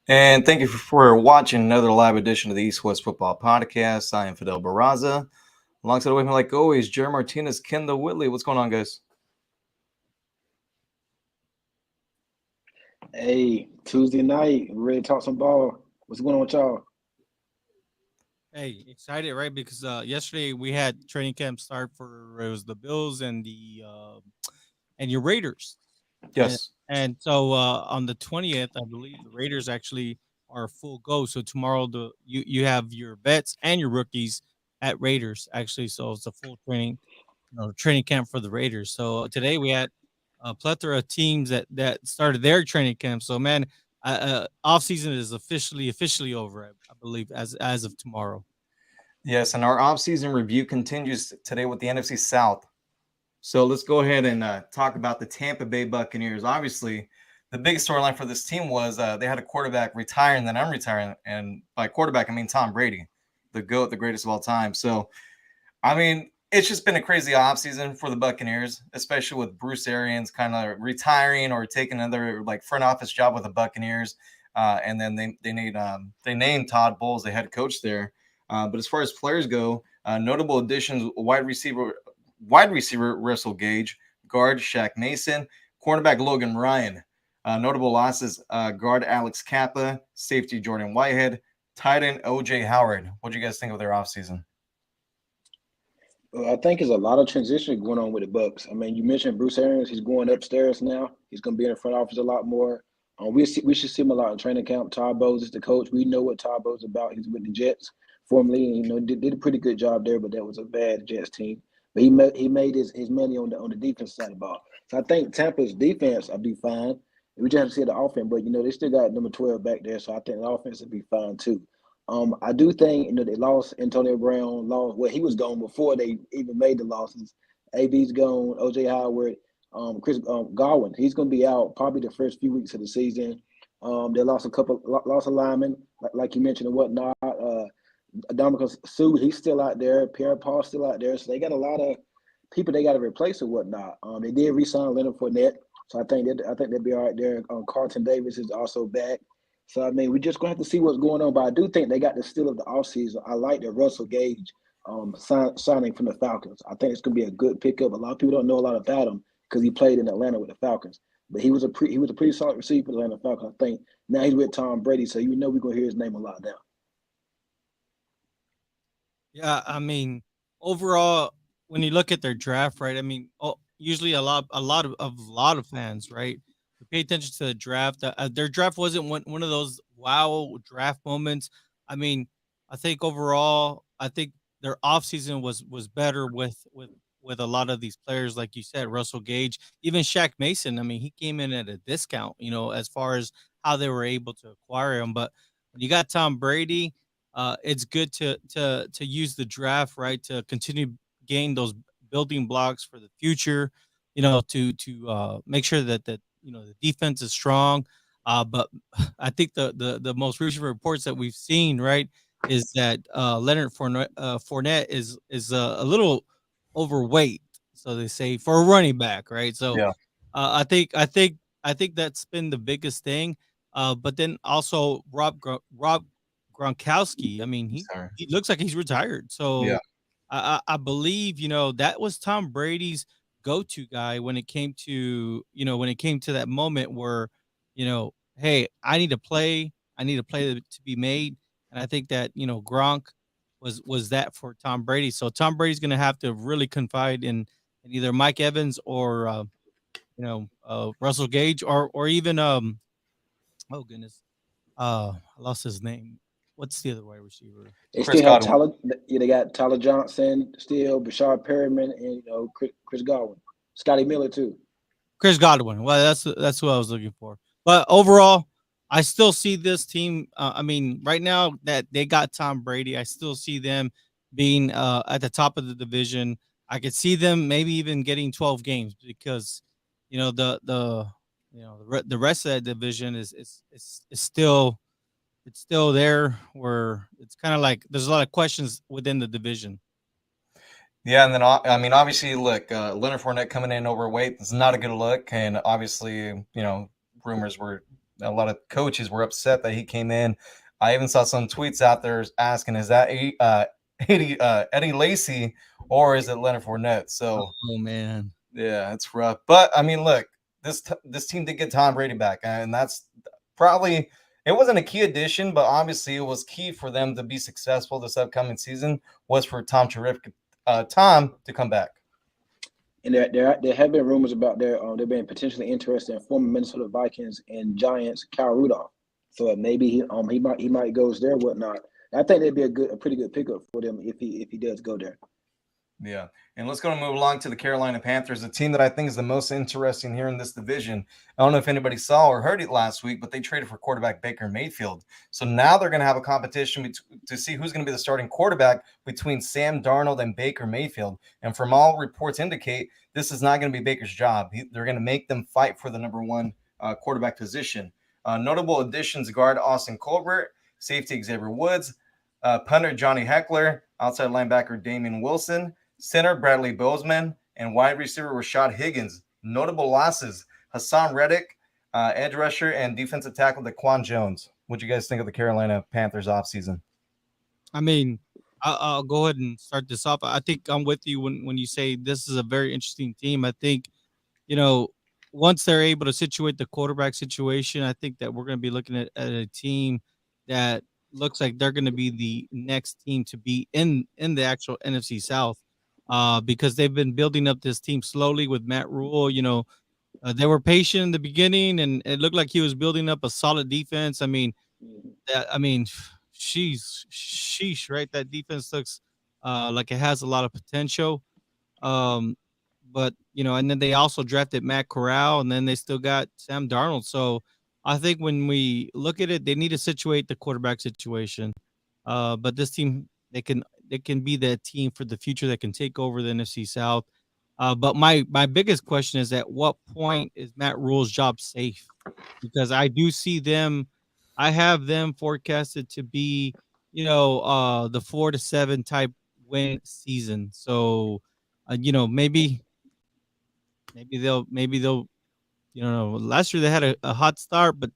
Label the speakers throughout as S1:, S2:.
S1: And thank you for watching another live edition of the East West Football Podcast. I am Fidel Barraza. Alongside with me, like always, Jerry Martinez, Kendall Whitley. What's going on, guys?
S2: Hey, Tuesday night, ready to talk some ball. What's going on with y'all?
S3: Hey, excited, right? Because yesterday we had training camp start for it was the Bills and your Raiders, and
S1: Yes.
S3: on the 20th, I believe the Raiders actually are full go. So tomorrow you have your vets and your rookies at Raiders actually. So it's a full training camp for the Raiders. So today we had a plethora of teams that started their training camp. So man, off season is officially over. I believe as of tomorrow.
S1: Yes, and our off-season review continues today with the Nfc South. So let's go ahead and talk about the Tampa Bay Buccaneers. Obviously, the big storyline for this team was they had a quarterback retire and then I'm retiring. And by quarterback, I mean Tom Brady, the GOAT, the greatest of all time. So I mean, it's just been a crazy offseason for the Buccaneers, especially with Bruce Arians kind of retiring or taking another like front office job with the Buccaneers. And then they named Todd Bowles the head coach there. But as far as players go, notable additions: wide receiver Russell Gage, guard Shaq Mason, cornerback Logan Ryan. Notable losses: guard Alex Kappa, safety Jordan Whitehead, tight end OJ Howard. What do you guys think of their offseason?
S2: I think there's a lot of transition going on with the Bucks. I mean, you mentioned Bruce Arians; he's going upstairs now. He's going to be in the front office a lot more. We should see him a lot in training camp. Todd Bowles is the coach. We know what Todd Bowles is about. He's with the Jets formerly, and did a pretty good job there. But that was a bad Jets team. But he made his money on the defense side of the ball. So I think Tampa's defense will be fine. We just have to see the offense, but they still got number 12 back there, so I think the offense will be fine too. I do think they lost Antonio Brown, lost he was gone before they even made the losses. AB's gone, OJ Howard, Chris Godwin. He's going to be out probably the first few weeks of the season. They lost a lineman, like you mentioned and whatnot. Dominican Sue, he's still out there. Pierre Paul's still out there. So they got a lot of people they got to replace or whatnot. They did re-sign Leonard Fournette, so I think they'll be all right there. Carlton Davis is also back. So I mean, we're just gonna have to see what's going on. But I do think they got the steal of the offseason. I like the Russell Gage signing from the Falcons. I think it's gonna be a good pickup. A lot of people don't know a lot about him because he played in Atlanta with the Falcons. But he was a pretty solid receiver for the Atlanta Falcons. I think now he's with Tom Brady, so we're gonna hear his name a lot now.
S3: Yeah, I mean, overall, when you look at their draft, right? I mean, usually a lot of fans, right? Who pay attention to the draft. Their draft wasn't one of those wow draft moments. I mean, I think overall, I think their offseason was better with a lot of these players, like you said, Russell Gage, even Shaq Mason. I mean, he came in at a discount, as far as how they were able to acquire him. But when you got Tom Brady, it's good to use the draft, right, to continue gain those building blocks for the future. To make sure that the defense is strong. But I think the most recent reports that we've seen, right, is that Leonard Fournette is a little overweight, so they say, for a running back, right? So
S1: Yeah.
S3: I think that's been the biggest thing. But then also Rob Gronkowski. I mean, he
S1: Sorry.
S3: he looks like he's retired.
S1: Yeah.
S3: So I believe that was Tom Brady's go-to guy when it came to that moment where hey, I need a play to be made, and I think that Gronk was that for Tom Brady. So Tom Brady's going to have to really confide in either Mike Evans or Russell Gage or even oh goodness, I lost his name. What's the other wide receiver?
S2: They
S1: Chris
S2: still have
S1: Godwin.
S2: Tyler. Yeah, they got Tyler Johnson still, Bashard Perriman, and Chris Godwin, Scotty Miller too.
S3: Chris Godwin. Well, that's what I was looking for. But overall, I still see this team. I mean, right now that they got Tom Brady, I still see them being at the top of the division. I could see them maybe even getting 12 games because the rest of that division is still it's still there where it's kind of like there's a lot of questions within the division.
S1: Yeah, and then I mean, obviously, look, Leonard Fournette coming in overweight is not a good look, and obviously, rumors were a lot of coaches were upset that he came in. I even saw some tweets out there asking, "Is that Eddie Lacy or is it Leonard Fournette?" So,
S3: Oh man,
S1: yeah, it's rough. But I mean, look, this team did get Tom Brady back, and that's probably it wasn't a key addition, but obviously it was key for them to be successful this upcoming season. Was for Tom to come back.
S2: And there have been rumors about there being potentially interested in former Minnesota Vikings and Giants Kyle Rudolph. So maybe he might goes there, whatnot. I think that'd be a pretty good pickup for them if he does go there.
S1: Yeah. And let's go and move along to the Carolina Panthers, a team that I think is the most interesting here in this division. I don't know if anybody saw or heard it last week, but they traded for quarterback Baker Mayfield. So now they're going to have a competition to see who's going to be the starting quarterback between Sam Darnold and Baker Mayfield. And from all reports indicate, this is not going to be Baker's job. They're going to make them fight for the number one quarterback position. Notable additions: guard Austin Colbert, safety Xavier Woods, punter Johnny Heckler, outside linebacker Damian Wilson, center Bradley Bozeman, and wide receiver Rashad Higgins. Notable losses: Hassan Reddick, edge rusher, and defensive tackle Daquan Jones. What do you guys think of the Carolina Panthers offseason?
S3: I mean, I'll go ahead and start this off. I think I'm with you when you say this is a very interesting team. I think, once they're able to situate the quarterback situation, I think that we're going to be looking at a team that looks like they're going to be the next team to be in the actual NFC South, because they've been building up this team slowly with Matt Rule. They were patient in the beginning, and it looked like he was building up a solid defense. I mean, sheesh, right? That defense looks like it has a lot of potential. Um, but and then they also drafted Matt Corral, and then they still got Sam Darnold. So I think when we look at it, they need to situate the quarterback situation. But this team, they can be that team for the future that can take over the NFC South. But my biggest question is, at what point is Matt Rule's job safe? Because I do see them, I have them forecasted to be, the 4-7 type win season. So, maybe they'll, last year they had a hot start, but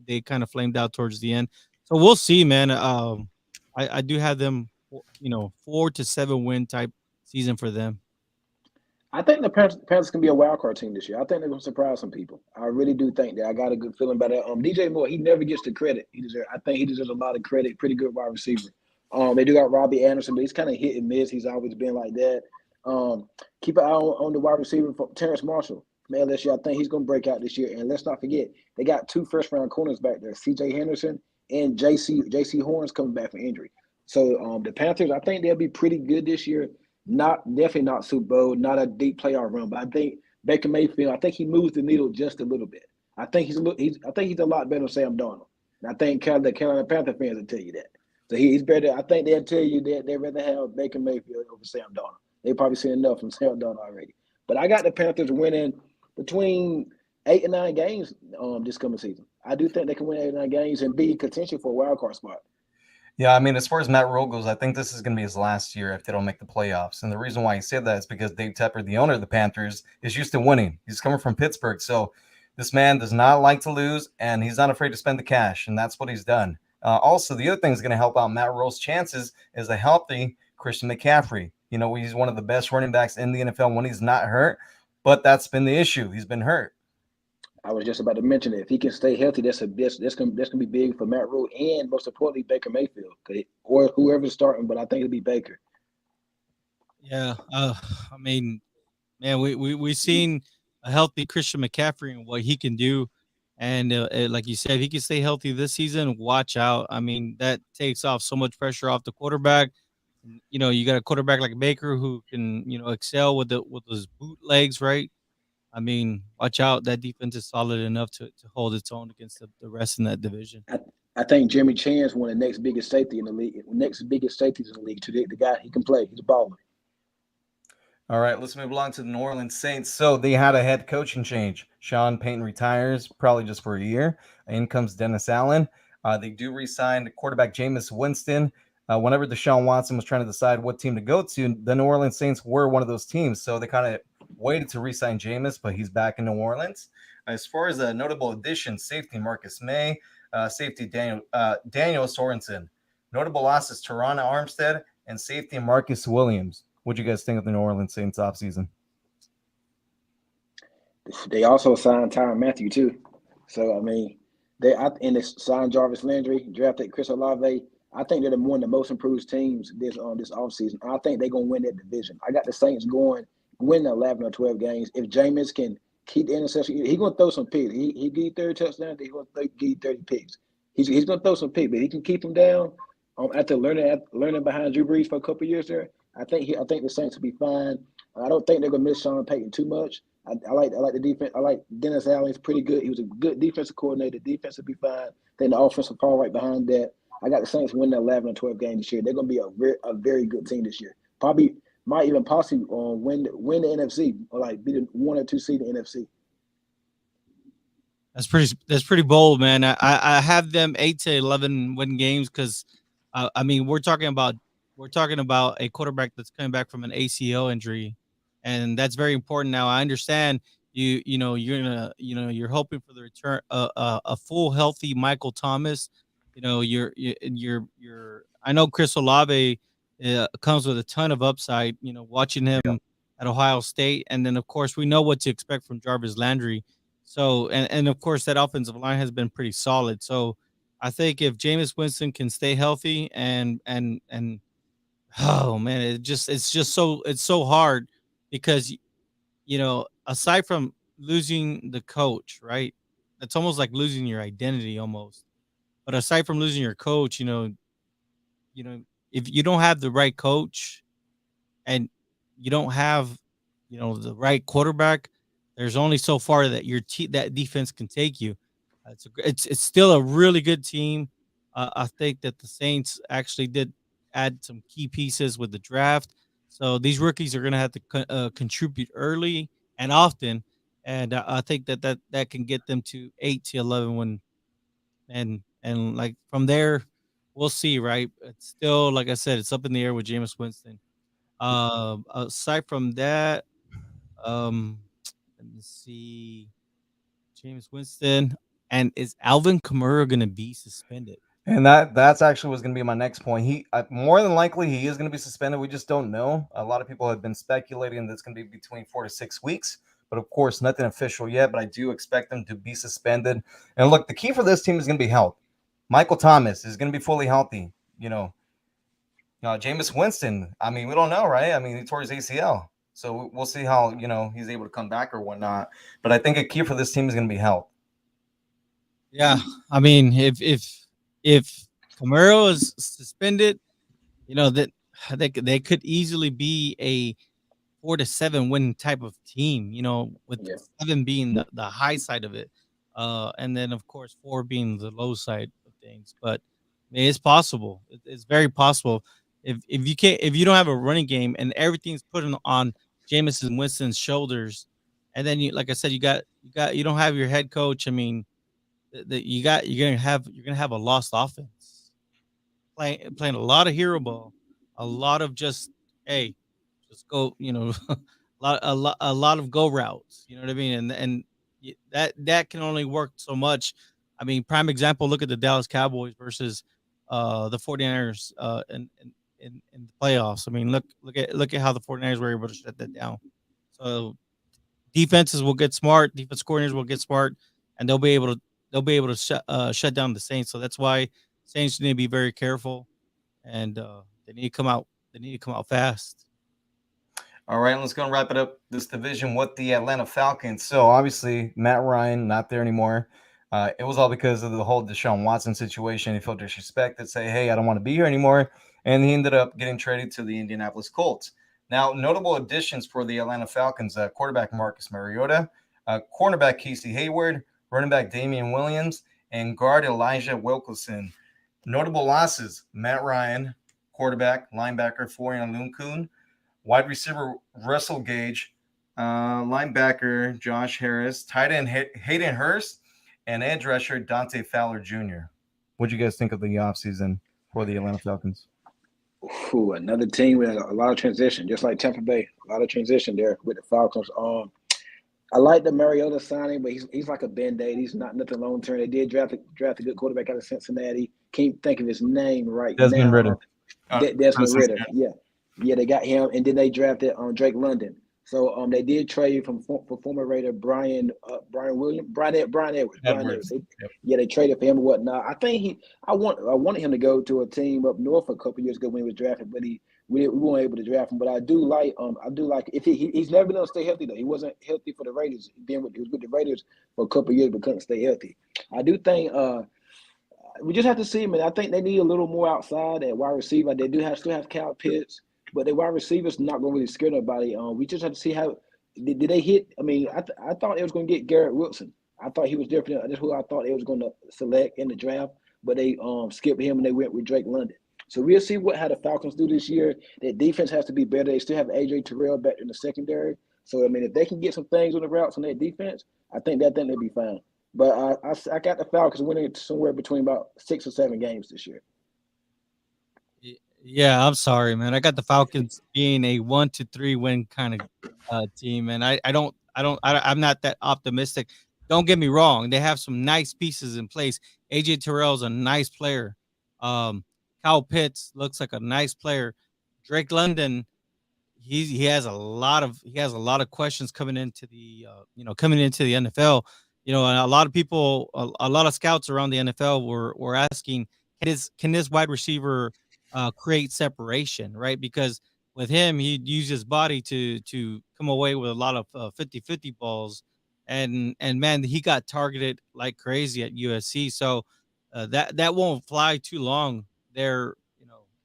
S3: they kind of flamed out towards the end. So we'll see, man. I do have them, 4-7 win type season for them.
S2: I think the Panthers can be a wild card team this year. I think they're going to surprise some people. I really do think that. I got a good feeling about that. DJ Moore, he never gets the credit. I think he deserves a lot of credit. Pretty good wide receiver. They do got Robbie Anderson, but he's kind of hit and miss. He's always been like that. Keep an eye on the wide receiver for Terrence Marshall from LSU. I think he's going to break out this year. And let's not forget, they got 2 first-round corners back there, C.J. Henderson and J.C. Horns coming back from injury. So the Panthers, I think they'll be pretty good this year. Definitely not Super Bowl, not a deep playoff run, but I think Baker Mayfield, I think he moves the needle just a little bit. I think he's a lot better than Sam Darnold. And I think the Carolina Panther fans will tell you that. So he's better. I think they'll tell you that they'd rather have Baker Mayfield over Sam Darnold. They've probably seen enough from Sam Darnold already. But I got the Panthers winning between 8 and 9 games this coming season. I do think they can win 8 or 9 games and be potential for a wild card spot.
S1: Yeah, I mean, as far as Matt Rule goes, I think this is going to be his last year if they don't make the playoffs. And the reason why he said that is because Dave Tepper, the owner of the Panthers, is used to winning. He's coming from Pittsburgh. So this man does not like to lose, and he's not afraid to spend the cash, and that's what he's done. Also, the other thing that's going to help out Matt Rule's chances is a healthy Christian McCaffrey. He's one of the best running backs in the NFL when he's not hurt, but that's been the issue. He's been hurt.
S2: I was just about to mention that if he can stay healthy, that's gonna be big for Matt Rule and most importantly Baker Mayfield, or whoever's starting. But I think it'll be Baker.
S3: Yeah, I mean, man, we've seen a healthy Christian McCaffrey and what he can do, and like you said, if he can stay healthy this season, watch out. I mean, that takes off so much pressure off the quarterback. You got a quarterback like Baker who can excel with his bootlegs, right? I mean, watch out. That defense is solid enough to hold its own against the rest in that division.
S2: I think Jimmy Chan's one of the next biggest safeties in the league. Today, the guy, he can play. He's a baller.
S1: All right, let's move along to the New Orleans Saints. So they had a head coaching change. Sean Payton retires, probably just for a year. In comes Dennis Allen. They do re-sign quarterback Jameis Winston. Whenever Deshaun Watson was trying to decide what team to go to, the New Orleans Saints were one of those teams. So they kind of waited to re-sign Jameis, but he's back in New Orleans. As far as a notable addition, safety Marcus May, safety Daniel Sorensen. Notable losses, Teron Armstead, and safety Marcus Williams. What do you guys think of the New Orleans Saints offseason?
S2: They also signed Tyrann Mathieu too. So I mean, they signed Jarvis Landry, drafted Chris Olave. I think they're one of the most improved teams this offseason. I think they're gonna win that division. I got the Saints win 11 or 12 games. If Jameis can keep the interception, he's gonna throw some picks. He give you 30 touchdowns, he's gonna give you 30 picks. He's gonna throw some picks, but he can keep them down. After learning behind Drew Brees for a couple of years there, I think the Saints will be fine. I don't think they're gonna miss Sean Payton too much. I like the defense. I like Dennis Allen. He's pretty good. He was a good defensive coordinator. Defense will be fine. Then the offense will fall right behind that. I got the Saints winning 11 or 12 games this year. They're going to be a very good team this year. Probably might even possibly win the NFC or like be the 1 or 2 seed in the NFC.
S3: That's pretty bold, man. I have them 8 to 11 win games because, I mean, we're talking about a quarterback that's coming back from an ACL injury, and that's very important. Now I understand you're hoping for the return a full healthy Michael Thomas. I know Chris Olave comes with a ton of upside. Watching him at Ohio State, and then of course we know what to expect from Jarvis Landry. So and of course that offensive line has been pretty solid. So I think if Jameis Winston can stay healthy and oh man, it's so hard because aside from losing the coach, right? It's almost like losing your identity almost. But aside from losing your coach, if you don't have the right coach and you don't have, the right quarterback, there's only so far that that defense can take you. It's still a really good team. I think that the Saints actually did add some key pieces with the draft. So these rookies are going to have to contribute early and often. And I think that can get them to 8 to 11 when and like from there, we'll see, right? It's still, like I said, it's up in the air with Jameis Winston. Aside from that, let me see, Jameis Winston, and is Alvin Kamara going to be suspended?
S1: And that's actually was going to be my next point. He more than likely he is going to be suspended. We just don't know. A lot of people have been speculating that it's going to be between 4 to 6 weeks. But of course, nothing official yet. But I do expect them to be suspended. And look, the key for this team is going to be health. Michael Thomas is going to be fully healthy. Jameis Winston, I mean, we don't know, right? I mean, he tore his ACL. So we'll see how, he's able to come back or whatnot. But I think a key for this team is going to be health.
S3: Yeah. I mean, if Camaro is suspended, that they could easily be a 4 to 7 win type of team, with 7 being the high side of it. And then of course 4 being the low side of things. But I mean, it's possible. It's very possible. If you don't have a running game and everything's put on Jameis and Winston's shoulders, and then you don't have your head coach. I mean, you're gonna have a lost offense. Playing a lot of hero ball, a lot of just go, a lot of go routes. You know what I mean? And that can only work so much. I mean, prime example, look at the Dallas Cowboys versus the 49ers in the playoffs. I mean, look at how the 49ers were able to shut that down. So defenses will get smart, defense coordinators will get smart, and they'll be able to shut down the Saints. So that's why Saints need to be very careful, and they need to come out fast.
S1: All right, let's go and wrap it up this division with the Atlanta Falcons. So obviously Matt Ryan not there anymore. It was all because of the whole Deshaun Watson situation. He felt disrespected, say, hey, I don't want to be here anymore. And he ended up getting traded to the Indianapolis Colts. Now, notable additions for the Atlanta Falcons, quarterback Marcus Mariota, cornerback Casey Hayward, running back Damian Williams, and guard Elijah Wilkinson. Notable losses, Matt Ryan, quarterback, linebacker Florian Lunkun, wide receiver Russell Gage, linebacker Josh Harris, tight end Hayden Hurst, and edge rusher Dante Fowler Jr. What do you guys think of the offseason for the Atlanta Falcons?
S2: Ooh, another team with a lot of transition, just like Tampa Bay. A lot of transition there with the Falcons. I like the Mariota signing, but he's like a band-aid. He's not nothing long term. They did draft a good quarterback out of Cincinnati. Can't think of his name right
S1: Desmond
S2: now.
S1: Ritter.
S2: Desmond Ritter. Yeah, they got him, and then they drafted Drake London. So they did trade for former Raider Brian Edwards.
S1: Edwards. Yep.
S2: They traded for him and whatnot. I wanted him to go to a team up north a couple years ago when he was drafted, but we weren't able to draft him. But I do like if he's never been able to stay healthy though. He wasn't healthy for the Raiders. He was with the Raiders for a couple years but couldn't stay healthy. I do think we just have to see him, and I think they need a little more outside at wide receiver. They still have Kyle Pitts. But the wide receivers not going to really scare nobody. We just have to see how did they hit. I mean, I thought they was going to get Garrett Wilson. I thought he was different. That's who I thought they was going to select in the draft. But they skipped him and they went with Drake London. So we'll see how the Falcons do this year. Their defense has to be better. They still have AJ Terrell back in the secondary. So I mean, if they can get some things on the routes on their defense, I think they'll be fine. But I got the Falcons winning somewhere between about 6 or 7 games this year.
S3: Yeah, I'm sorry, man. I got the Falcons being a 1 to 3 win kind of team, and I'm not that optimistic. Don't get me wrong; they have some nice pieces in place. AJ Terrell's a nice player. Kyle Pitts looks like a nice player. Drake London, he has a lot of questions coming into the NFL. And a lot of people, a lot of scouts around the NFL were asking, can this wide receiver create separation, right? Because with him, he'd use his body to come away with a lot of 50-50 balls, and man, he got targeted like crazy at USC. So that won't fly too long there.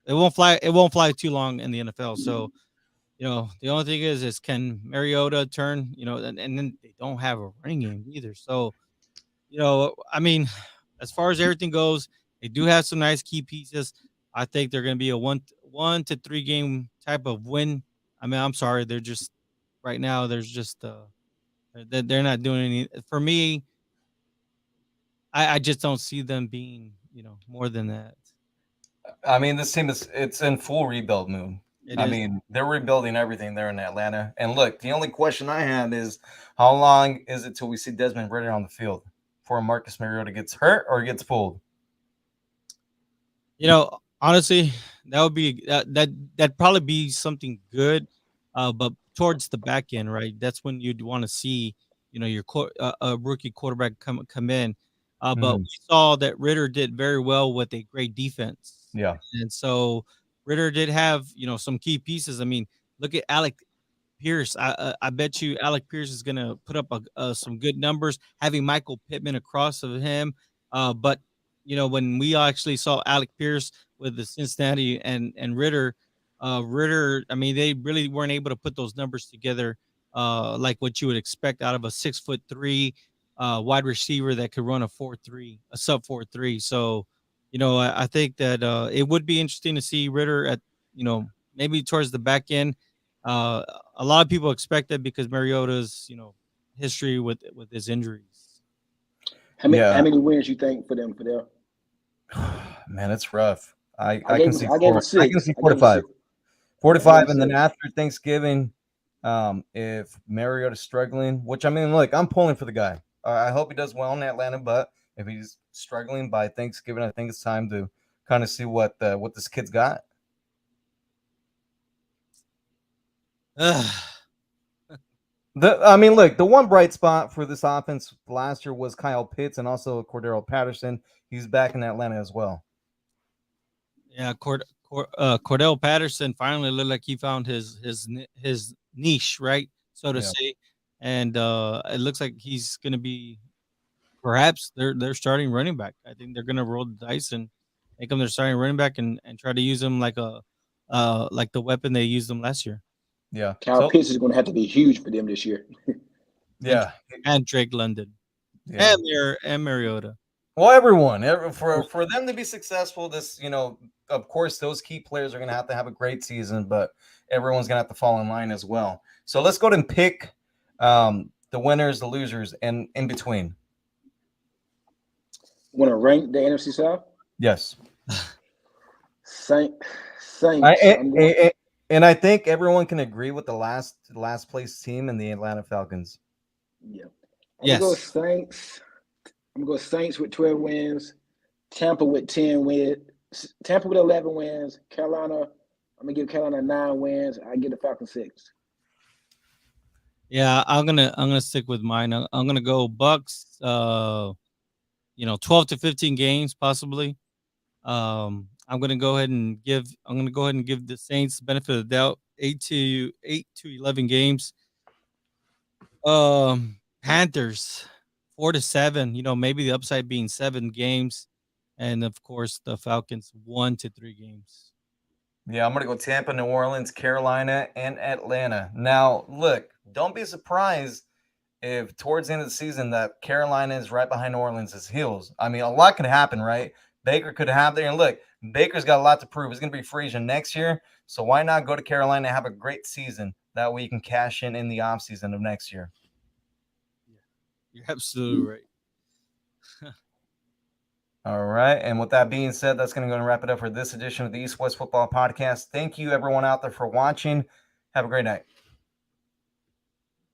S3: It won't fly too long in the NFL. So the only thing is can Mariota turn? And then they don't have a running game either. So I mean, as far as everything goes, they do have some nice key pieces. I think they're going to be a 1 to 3 game type of win. I mean, I'm sorry, they're just right now. There's just they're not doing any. For me, I just don't see them being more than that.
S1: I mean, this team it's in full rebuild mode. I mean, they're rebuilding everything there in Atlanta. And look, the only question I have is how long is it till we see Desmond Ritter on the field before Marcus Mariota gets hurt or gets pulled?
S3: Honestly, that would be that'd probably be something good, but towards the back end, right? That's when you'd want to see your a rookie quarterback come in. But we saw that Ritter did very well with a great defense.
S1: Yeah,
S3: and so Ritter did have some key pieces. I mean, look at Alec Pierce. I bet you Alec Pierce is going to put up some good numbers, having Michael Pittman across of him. But when we actually saw Alec Pierce with the Cincinnati and Ritter, I mean, they really weren't able to put those numbers together like what you would expect out of a 6'3" wide receiver that could run a sub 4.3. So, I think that it would be interesting to see Ritter at, maybe towards the back end. A lot of people expect that because Mariota's, history with his injuries.
S2: How many wins you think for them, Fidel?
S1: Man, it's rough. I
S2: can see 4
S1: to 5. 4 to 5, and then after Thanksgiving, if Mariota's struggling, which I mean, look, I'm pulling for the guy. I hope he does well in Atlanta, but if he's struggling by Thanksgiving, I think it's time to kind of see what this kid's got. I mean, look, the one bright spot for this offense last year was Kyle Pitts and also Cordero Patterson. He's back in Atlanta as well.
S3: Yeah, Cordell Patterson finally looked like he found his niche, right, so to say, and it looks like he's going to be perhaps they're starting running back. I think they're going to roll the dice and make him their starting running back and try to use him like the weapon they used him last year.
S1: Yeah,
S2: Kyle Pitts is going to have to be huge for them this year.
S1: Yeah,
S3: and Drake London, and Mariota.
S1: Well, everyone, for them to be successful, this, of course, those key players are going to have a great season, but everyone's going to have to fall in line as well. So let's go ahead and pick the winners, the losers, and in between.
S2: Want to rank the NFC South?
S1: Yes.
S2: Saints.
S1: And I think everyone can agree with the last place team in the Atlanta Falcons.
S2: Yeah. I'm gonna go
S3: Yes.
S2: Saints. I'm gonna go Saints with 12 wins. Tampa with 10 wins. Tampa with 11 wins. Carolina. I'm gonna give Carolina 9 wins. I give the Falcons 6.
S3: Yeah, I'm gonna stick with mine. I'm gonna go Bucks. 12 to 15 games possibly. I'm gonna go ahead and give the Saints the benefit of the doubt. 8 to 11 games. Panthers 4 to 7. Maybe the upside being 7 games, and of course the Falcons 1 to 3 games.
S1: Yeah, I'm going to go Tampa, New Orleans, Carolina, and Atlanta. Now, look, don't be surprised if towards the end of the season that Carolina is right behind New Orleans' heels. I mean, a lot could happen, right? Baker could have there. And look, Baker's got a lot to prove. He's going to be free agent next year. So why not go to Carolina and have a great season? That way you can cash in the offseason of next year.
S3: You're absolutely right.
S1: All right. And with that being said, that's going to go and wrap it up for this edition of the East West Football Podcast. Thank you, everyone out there, for watching. Have a great night.